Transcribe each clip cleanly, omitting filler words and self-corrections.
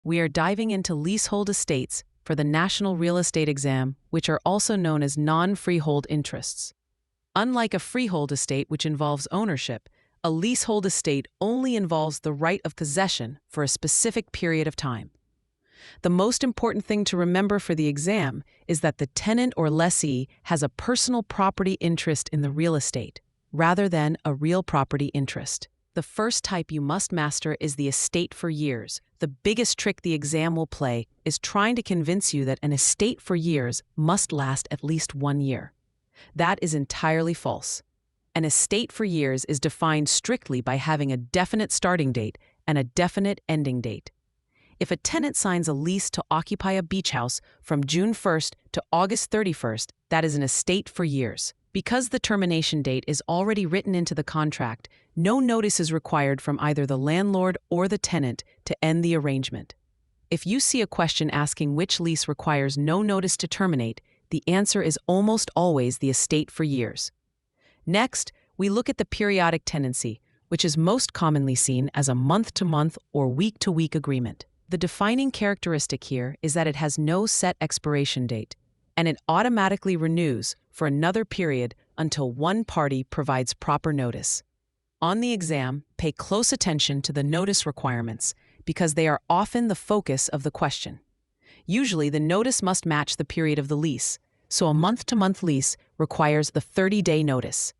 We are diving into leasehold estates for the National Real Estate Exam, which are also known as non-freehold interests. Unlike a freehold estate, which involves ownership, a leasehold estate only involves the right of possession for a specific period of time. The most important thing to remember for the exam is that the tenant or lessee has a personal property interest in the real estate, rather than a real property interest. The first type you must master is the estate for years. The biggest trick the exam will play is trying to convince you that an estate for years must last at least 1 year. That is entirely false. An estate for years is defined strictly by having a definite starting date and a definite ending date. If a tenant signs a lease to occupy a beach house from June 1st to August 31st, that is an estate for years. Because the termination date is already written into the contract, no notice is required from either the landlord or the tenant to end the arrangement. If you see a question asking which lease requires no notice to terminate, the answer is almost always the estate for years. Next, we look at the periodic tenancy, which is most commonly seen as a month-to-month or week-to-week agreement. The defining characteristic here is that it has no set expiration date, and it automatically renews for another period until one party provides proper notice. On the exam, pay close attention to the notice requirements because they are often the focus of the question. Usually, the notice must match the period of the lease, so a month-to-month lease requires the 30-day notice.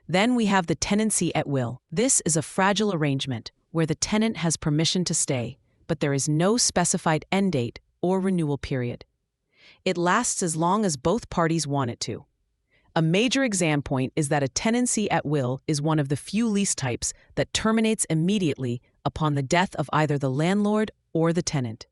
Then we have the tenancy at will. This is a fragile arrangement where the tenant has permission to stay, but there is no specified end date or renewal period. It lasts as long as both parties want it to. A major exam point is that a tenancy at will is one of the few lease types that terminates immediately upon the death of either the landlord or the tenant.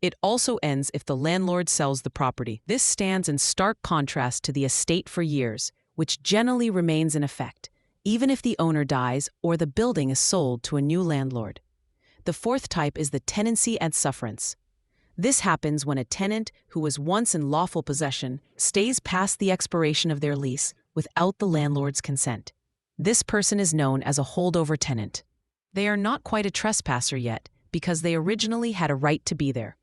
It also ends if the landlord sells the property. This stands in stark contrast to the estate for years, which generally remains in effect, even if the owner dies or the building is sold to a new landlord. The fourth type is the tenancy at sufferance. This happens when a tenant who was once in lawful possession stays past the expiration of their lease without the landlord's consent. This person is known as a holdover tenant. They are not quite a trespasser yet because they originally had a right to be there,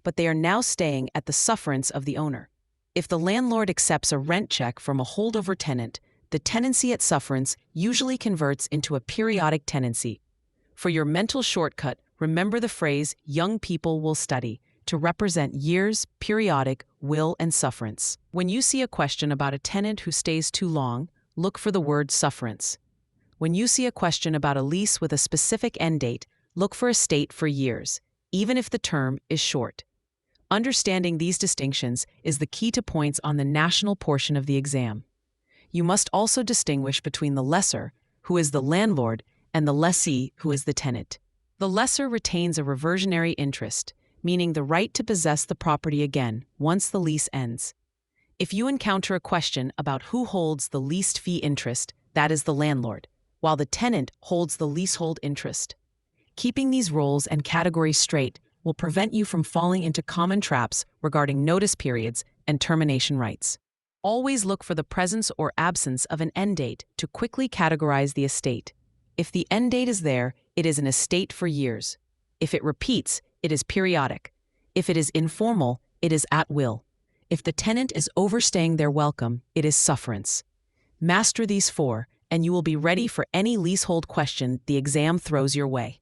but they are now staying at the sufferance of the owner. If the landlord accepts a rent check from a holdover tenant, the tenancy at sufferance usually converts into a periodic tenancy. For your mental shortcut, remember the phrase, "young people will study," to represent years, periodic, will, and sufferance. When you see a question about a tenant who stays too long, look for the word sufferance. When you see a question about a lease with a specific end date, look for estate for years, even if the term is short. Understanding these distinctions is the key to points on the national portion of the exam. You must also distinguish between the lessor, who is the landlord, and the lessee, who is the tenant. The lessor retains a reversionary interest, meaning the right to possess the property again once the lease ends. If you encounter a question about who holds the leased fee interest, that is the landlord, while the tenant holds the leasehold interest. Keeping these roles and categories straight will prevent you from falling into common traps regarding notice periods and termination rights. Always look for the presence or absence of an end date to quickly categorize the estate. If the end date is there, it is an estate for years. If it repeats, it is periodic. If it is informal, it is at will. If the tenant is overstaying their welcome, it is sufferance. Master these four, and you will be ready for any leasehold question the exam throws your way.